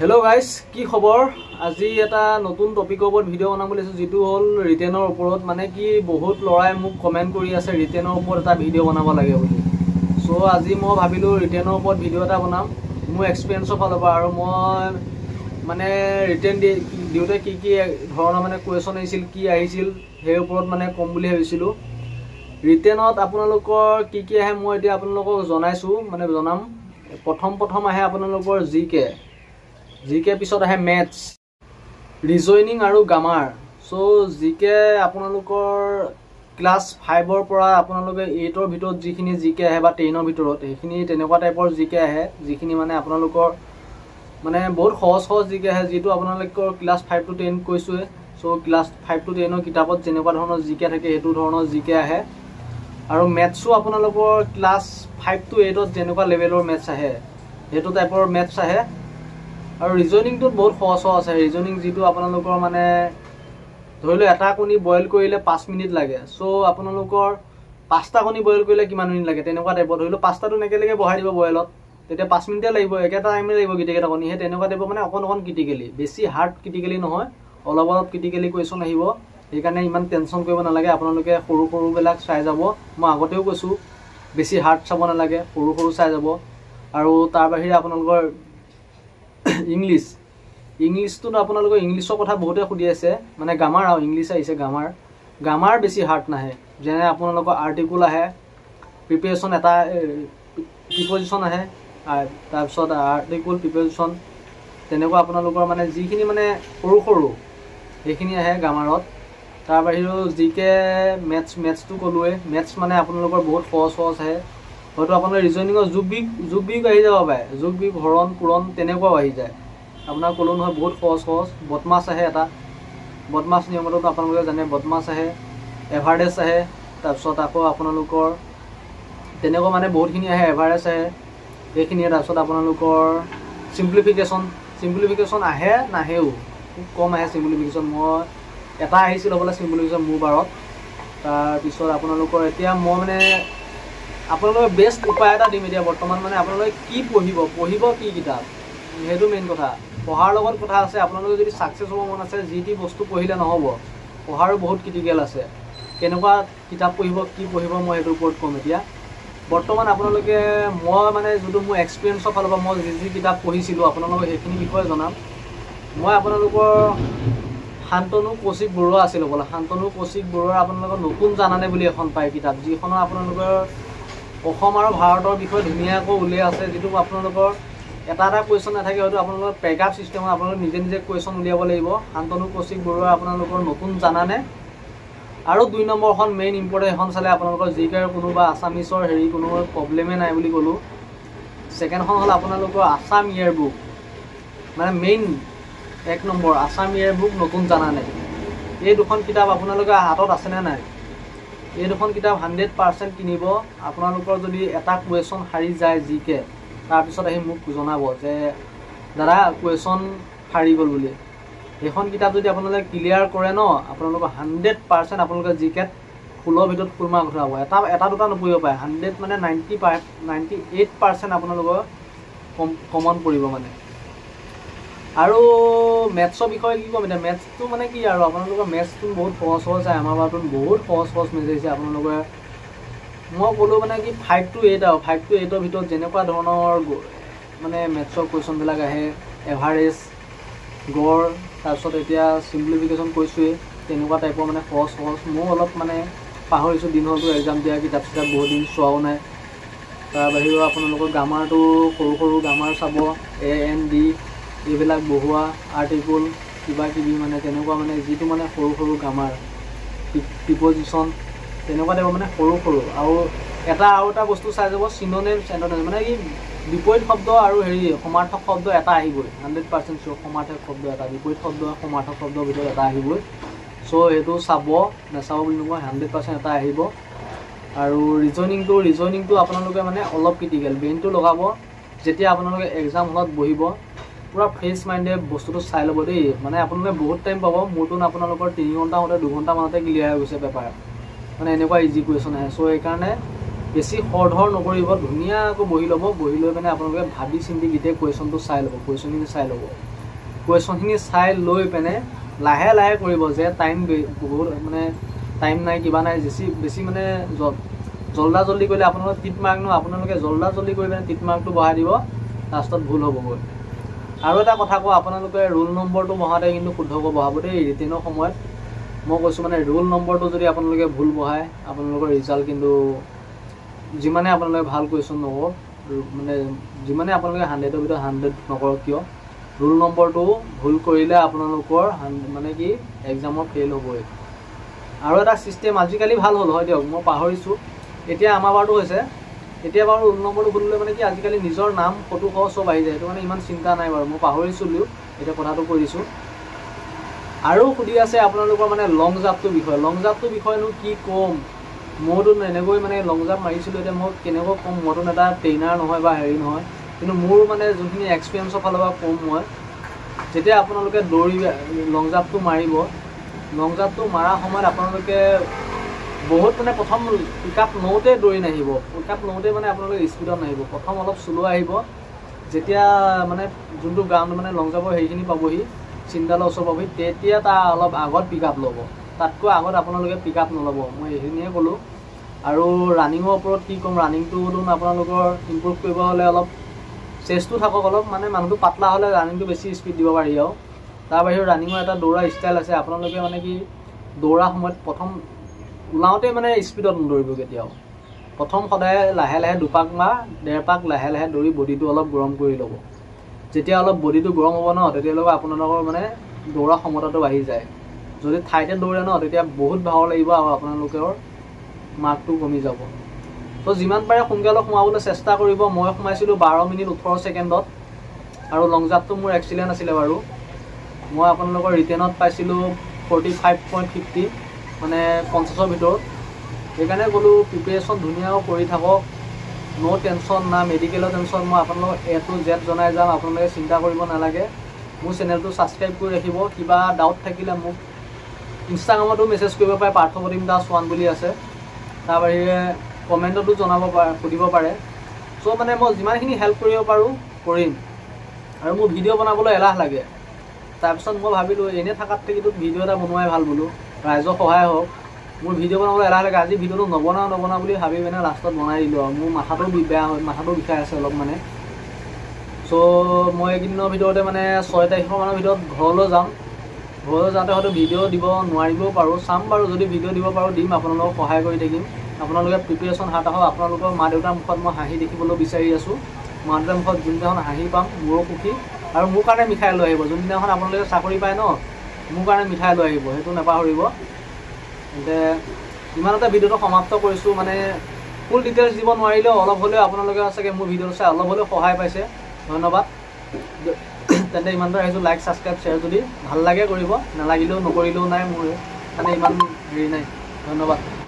Hello guys की खबर आज এটা নতুন টপিকৰ ওপৰত ভিডিও বনাম বুলি যেটো হল ৰিটেনৰ ওপৰত মানে কি বহুত লৰাই মোক কমেন্ট কৰি আছে ৰিটেনৰ ওপৰত এটা ভিডিও বনাব লাগে বুলি সো আজি মই ভাবিলো ৰিটেনৰ ওপৰত ভিডিও এটা বনাম মোৰ এক্সপেৰিয়েন্সৰ ফালৰ পৰা আৰু মই মানে ৰিটেন দিওতে কি ধৰণৰ মানে কোৱেশ্চন আহিছিল কি আহিছিল সেই ওপৰত মানে কম বুলি ভাবিছিলো ৰিটেনত আপোনালোকৰ কি আহে মই এতিয়া আপোনালোকক জনাইছো মানে জনাম প্ৰথম আহে আপোনালোকৰ জিকে পিছত আহে মেথছ ৰিজনিং আৰু গ্ৰামাৰ সো জিকে আপোনালোকৰ ক্লাস 5 ৰ পৰা আপোনালোকে 8 ৰ ভিতৰত যিখিনি জিকে আহে বা 10 ৰ ভিতৰত এইখিনি তেনেকুৱা টাইপৰ জিকে আহে যিখিনি মানে আপোনালোকৰ মানে বহুত সহজ জিকে আহে যেটো আপোনালোকৰ ক্লাস 5 to 10 কৈছোৱে সো ক্লাস 5 to 10 ৰ কিতাপত যেনেকুৱা ধৰণৰ জিকে থাকে হেতু ধৰণৰ জিকে আহে আৰু মেথছো আপোনালোকৰ ক্লাস 5 to 8 ত যেনেকুৱা লেভেলৰ মেথছ আহে হেতু টাইপৰ মেথছ আহে আৰু ৰিজনিং তো বহুত সহজ আছে ৰিজনিং যেটো আপোনালোকৰ মানে ধৰিলে এটা কণী বইল কৰিলে 5 মিনিট লাগে সো আপোনালোকৰ 5টা কণী বইল কৰিলে কিমান মিনিট লাগে তেনেকুৱা টাইপৰ ধৰিলে 5টাটো নেকেলেগে বহাই দিব বইলত তেতিয়া 5 মিনিটে লাগিব একেটা টাইমে লাগিব গিটেকেটা কণী হে তেনেকুৱা টাইপৰ মানে অকন ক্ৰিটিকেলি বেছি হাৰ্ড ক্ৰিটিকেলি নহয় অলপ ক্ৰিটিকেলি কোৱেশ্চন আহিব এইকাৰণে ইমান টেনচন কৰিব নালাগে আপোনালোকে সৰু বেলাক চাই যাব মই আগতেও কৈছো বেছি হাৰ্ড চাব নালাগে সৰু চাই যাব আৰু তাৰ বাহিৰে আপোনালোকৰ ইংলিশ তো আপোনালোকৰ ইংলিশৰ কথা বহুতে খুদি আছে মানে গ্ৰামাৰ আৰু ইংলিশ আহিছে গ্ৰামাৰ বেছি হাৰ্ড নাহে যেনে আপোনালোকৰ আৰ্টিকল আহে প্ৰিপেৰেচন এটা প্ৰিপজিশন আহে তাৰ পিছত আৰ্টিকল প্ৰিপজিশন তেনেকুৱা আপোনালোকৰ মানে যিখিনি মানে সৰু এইখিনি আহে গ্ৰামাৰত তাৰ বাহিৰেও জিকে মেথছ তো কলোৱে মেথছ মানে আপোনালোকৰ বহুত সহজ আহে হয়তো আপোনাৰ ৰিজনিংৰ যোগ বিয়োগ আহি যাব পাৰে যোগ বিয়োগ হৰণ পূৰণ তেনেকুৱা আহি যায় আপোনাৰ কলো নহয় বহুত সহজ বদমাছ আহে এটা বদমাছ নিয়মটো আপোনালোকে জানে বদমাছ আহে এভাৰেজ আহে তাৰ পিছত আকৌ আপোনালোকৰ তেনেকুৱা মানে বহুতখিনি আহে এভাৰেজ আহে এইখিনি তাৰ পিছত আপোনালোকৰ সিম্পলিফিকেশন আহে নাহেও খুব কম আহে সিম্পলিফিকেশন মই এটা আহিছিল হ'বলা সিম্পলিফিকেশন মোৰ বাৰত তাৰ পিছত আপোনালোকৰ এতিয়া মই মানে আপোনালোকে বেষ্ট উপায় এটা দিম এতিয়া বৰ্তমান মানে আপোনালোকে কি পঢ়িব কি কিতাপ হেতু মেইন কথা পঢ়াৰ লগত কথা আছে আপোনালোকে যদি সাকসেস হ'ব মন আছে জিটি বস্তু পঢ়িলে নহব পঢ়াৰো বহুত ক্ৰিটিকেল আছে কেনেকুৱা কিতাপ পঢ়িব কি পঢ়িব মই হেতু ওপৰত কম এতিয়া বৰ্তমান আপোনালোকে মই মানে যেটো মোৰ এক্সপেৰিয়েন্সৰ ফালৰ পৰা মই যি কিতাপ পঢ়িছিলো আপোনালোকক হেখিনি বিষয়ে জনাম মই আপোনালোকৰ শান্তনু কৌশিক বৰুৱা আছিল বলা শান্তনু কৌশিক বৰুৱাৰ আপোনালোকৰ নতুন জানানে বুলি এখন পায় কিতাপ যিখনৰ আপোনালোকৰ অসম আৰু ভাৰতৰ বিষয়ে ধুনীয়াকৈ উল্লেখ আছে যেটো আপোনালোকৰ এটা কোৱেশ্চন নাথাকে হয়তো আপোনালোকৰ পেকআপ সিস্টেমত আপোনালোকে নিজে কোৱেশ্চন উলিয়াব লাগিব শান্তনু কৌশিক বৰুৱা আপোনালোকৰ নতুন জানানে আৰু 2 নম্বৰখন মেইন ইম্পৰ্টেন্ট এখন চালে আপোনালোকৰ জিকেৰ কোনোবা আসামিছৰ হেৰি কোনো প্ৰবলেমে নাই বুলি কলো সেকেন্ডখন হল আপোনালোকৰ আসাম ইয়াৰ বুক মানে মেইন 1 নম্বৰ আসাম ইয়াৰ বুক নতুন জানানে এই দুখন কিতাপ আপোনালোকৰ হাতত আছে নে নাই এই দুখন কিতাপ 100% কিনিব আপোনালোকৰ যদি এটা কোৱেশ্চন হাৰি যায় জিকে তাৰ পিছত আহি মোক জনাব যে দাদা কোৱেশ্চন হাৰি গল বুলি এখন কিতাপ যদি আপোনালোকে ক্লিয়াৰ কৰে ন আপোনালোকৰ 100% আপোনালোকে জিকেত ফুলৰ ভিতৰত ফুলমা উঠাব এটা দুটা নপৰিব পায় 100 মানে 98% আপোনালোকৰ কমন পৰিব মানে আৰু মেথছৰ বিষয়ে কি কম এটা মেথছটো মানে কি আৰু আপোনালোকৰ মেথছটো বহুত সহজ আছে আমাৰ বাৰটো বহুত সহজ মেথছ আছে আপোনালোকৰ মই কলো মানে কি 5 to 8 আৰু 5 to 8 ৰ ভিতৰত যেনেকুৱা ধৰণৰ মানে মেথছৰ কোৱেশ্চন বিলাক আহে এভাৰেজ গড় তাৰ পিছত এতিয়া সিম্পলিফিকেশন কৈছোৱে তেনেকুৱা টাইপৰ মানে সহজ মই অলপ মানে পাহৰিছো দিন হলটো এক্সাম দিয়া কিতাপ বহুত দিন চোৱাও নাই তাৰ বাহিৰেও আপোনালোকৰ গ্ৰামাৰটো সৰু গ্ৰামাৰ চাব এ এন ডি এইবিলাক বহুৱা আৰ্টিকল কিবা কিবি মানে তেনেকুৱা মানে যেটো মানে সৰু গ্ৰামাৰ প্ৰিপজিশন তেনেকুৱা টাইপৰ মানে সৰু আৰু এটা বস্তু চাই যাব সিনোনিমছ এন্টোনিমছ মানে কি বিপৰীত শব্দ আৰু হেৰি সমাৰ্থক শব্দ এটা আহিবই 100% শিওৰ সমাৰ্থক শব্দ এটা বিপৰীত শব্দ সমাৰ্থক শব্দৰ ভিতৰত এটা আহিবই সো হেতু চাব নাচাব বুলি নকয় 100% এটা আহিব আৰু ৰিজনিংটো আপোনালোকে মানে অলপ ক্ৰিটিকেল ব্ৰেইনটো লগাব যেতিয়া আপোনালোকে এক্সাম হলত বহিব পুৰা ফ্ৰেছ মাইন্ডে বস্তুটো চাই ল'ব দেই মানে আপোনালোকে বহুত টাইম পাব মোৰটো আপোনালোকৰ 3 ঘণ্টা হতে 2 ঘণ্টা মানতে ক্লিয়াৰ হৈ গৈছে পেপাৰ মানে এনেকুৱা ইজি কোৱেশ্চন আহে সো এই কাৰণে বেছি খৰধৰ নকৰিব, ধুনীয়াকৈ বহি ল'ব। বহি লৈ পিনে আপোনালোকে ভাবি চিন্তি গোটেই কুৱেশ্যনটো চাই ল'ব, কুৱেশ্যনখিনি চাই ল'ব। কুৱেশ্যনখিনি চাই লৈ পিনে লাহে লাহে কৰিব, যে টাইম বহুত মানে টাইম নাই কিবা নাই, বেছি মানে জল্দা জল্দি কৰিলে আপোনালোকে টিক মাৰ্ক ন, আপোনালোকে জল্দা জল্দি কৰি পিনে টিক মাৰ্কটো বহাই দিব, লাষ্টত ভুল হ'বগৈ। আৰু এটা কথা কওঁ, আপোনালোকে ৰোল নম্বৰটো বহাওঁতে কিন্তু শুদ্ধকৈ বহাব দেই। ৰিটেনৰ সময়ত মই কৈছোঁ মানে ৰোল নম্বৰটো যদি আপোনালোকে ভুল বহায়, আপোনালোকৰ ৰিজাল্ট কিন্তু যিমানে আপোনালোকে ভাল কুৱেশ্যন নকৰক, মানে যিমানে আপোনালোকে 100ৰ ভিতৰত 100 নকৰক কিয়, ৰোল নম্বৰটো ভুল কৰিলে আপোনালোকৰ মানে কি এক্সামৰ ফেইল হ'বই। আৰু এটা ছিষ্টেম আজিকালি ভাল হ'ল হয় দিয়ক, মই পাহৰিছোঁ, এতিয়া আমাৰ বাৰটো হৈছে, এতিয়া বাৰু ৰোল নম্বৰটো ভুল হ'লে মানে কি আজিকালি নিজৰ নাম ফটো সহ চব আহি যায়, সেইটো মানে ইমান চিন্তা নাই বাৰু। মই পাহৰিছিলোঁ, এতিয়া কথাটো কৈ দিছোঁ। আৰু সুধি আছে আপোনালোকৰ মানে লং জাম্পটোৰ বিষয়ে। লং জাম্পটোৰ বিষয়েনো কি ক'ম, মইতো এনেকৈ মানে লং জাম্প মাৰিছিলোঁ, এতিয়া মই কেনেকৈ ক'ম, মইতো এটা ট্ৰেইনাৰ নহয় বা হেৰি নহয়, কিন্তু মোৰ মানে যোনখিনি এক্সপিৰিয়েঞ্চৰ ফালৰ পৰা ক'ম মই, যেতিয়া আপোনালোকে লং জাম্পটো মাৰিব, লং জাম্পটো মৰাৰ সময়ত আপোনালোকে বহুত মানে প্ৰথম পিক আপ লওঁতে দৌৰি নাহিব, পিক আপ লওঁতে মানে আপোনালোকে স্পীডত নাহিব, প্ৰথম অলপ শ্ল' আহিব। যেতিয়া মানে যোনটো গ্ৰাউণ্ড মানে লং জাম্পৰ হেৰিখিনি পাবহি, চিন্তালৰ ওচৰ পাবহি, তেতিয়া তাৰ অলপ আগত পিক আপ ল'ব, তাতকৈ আগত আপোনালোকে পিক আপ নল'ব, মই এইখিনিয়ে ক'লোঁ। আৰু ৰানিঙৰ ওপৰত কি ক'ম, ৰানিংটোতো আপোনালোকৰ ইম্প্ৰুভ কৰিব হ'লে অলপ চেষ্টো থাকক, অলপ মানে মানুহটো পাতলা হ'লে ৰানিংটো বেছি স্পীড দিব পাৰি। আৰু তাৰ বাহিৰেও ৰানিঙৰ এটা দৌৰা ষ্টাইল আছে, আপোনালোকে মানে কি দৌৰা সময়ত প্ৰথম ওলাওঁতে মানে স্পীডত নদৌৰিব কেতিয়াও, প্ৰথম সদায় লাহে লাহে 2 পাক বা 1.5 পাক লাহে লাহে দৌৰি বডিটো অলপ গৰম কৰি ল'ব। যেতিয়া অলপ বডিটো গৰম হ'ব ন, তেতিয়ালৈকে আপোনালোকৰ মানে দৌৰা ক্ষমতাটো বাঢ়ি যায়। যদি ঠাইতে দৌৰে ন, তেতিয়া বহুত ভাগৰ লাগিব আৰু আপোনালোকৰ মাৰ্কটো কমি যাব। তো যিমান পাৰে সোনকালে সোমাবলৈ চেষ্টা কৰিব। মই সোমাইছিলোঁ 12 মিনিট 18 ছেকেণ্ডত, আৰু লং জাম্পটো মোৰ এক্সিলেণ্ট আছিলে বাৰু। মই আপোনালোকৰ ৰিটেনত পাইছিলোঁ 45.50, মানে 50ৰ ভিতৰত। সেইকাৰণে ক'লোঁ প্ৰিপেৰেশ্যন ধুনীয়াকৈ কৰি থাকক, ন' টেনশ্যন, না মেডিকেলৰ টেনশ্যন। মই আপোনালোকক A to Z জনাই যাম, আপোনালোকে চিন্তা কৰিব নালাগে। মোৰ চেনেলটো ছাবস্ক্ৰাইব কৰি ৰাখিব। কিবা ডাউট থাকিলে মোক ইনষ্টাগ্ৰামতো মেছেজ কৰিব পাৰে, পাৰ্থপ্ৰতিম দাস 1 বুলি আছে। তাৰ বাহিৰে কমেণ্টতো জনাব পাৰে, সুধিব পাৰে। চ' মানে মই যিমানখিনি হেল্প কৰিব পাৰোঁ কৰিম। আৰু মোৰ ভিডিঅ' বনাবলৈ এলাহ লাগে, তাৰপিছত মই ভাবিলোঁ এনে থকাত থাকিতো ভিডিঅ' এটা বনোৱাই ভাল বোলো, ৰাইজৰ সহায় হওক। মোৰ ভিডিঅ' বনাবলৈ এলাহ লাগে, আজি ভিডিঅ'টো নবনাওঁ বুলি ভাবি পিনে লাষ্টত বনাই দিলোঁ। আৰু মোৰ মাথাটো বেয়া হয়, মাথাটো বিষাই আছে অলপ মানে। চ' মই এইকেইদিনৰ ভিতৰতে মানে 6 তাৰিখমানৰ ভিতৰত ঘৰলৈ যাম। ঘৰলৈ যাওঁতে হয়তো ভিডিঅ' দিব নোৱাৰিবও পাৰোঁ, চাম বাৰু, যদি ভিডিঅ' দিব পাৰোঁ দিম, আপোনালোকক সহায় কৰি থাকিম। আপোনালোকে প্ৰিপেৰেশ্যন হাত আহক। আপোনালোকৰ মা দেউতাৰ মুখত মই হাঁহি দেখিবলৈ বিচাৰি আছোঁ। মা দেউতাৰ মুখত যোনদিনাখন হাঁহি পাম মোৰো সুখী। আৰু মোৰ কাৰণে মিঠাই লৈ আহিব, যোনদিনাখন আপোনালোকে চাকৰি পায় ন, মোৰ কাৰণে মিঠাই লৈ আহিব, সেইটো নাপাহৰিব। তেন্তে ইমানতে ভিডিঅ'টো সমাপ্ত কৰিছোঁ। মানে ফুল ডিটেইলছ দিব নোৱাৰিলেও অলপ হ'লেও আপোনালোকে চাগে মোৰ ভিডিঅ'টো চাই অলপ হ'লেও সহায় পাইছে, ধন্যবাদ। তেন্তে ইমানতে আহিছোঁ। লাইক ছাবস্ক্ৰাইব শ্বেয়াৰ যদি ভাল লাগে কৰিব, নালাগিলেও নকৰিলেও নাই, মোৰ মানে ইমান হেৰি নাই। ধন্যবাদ।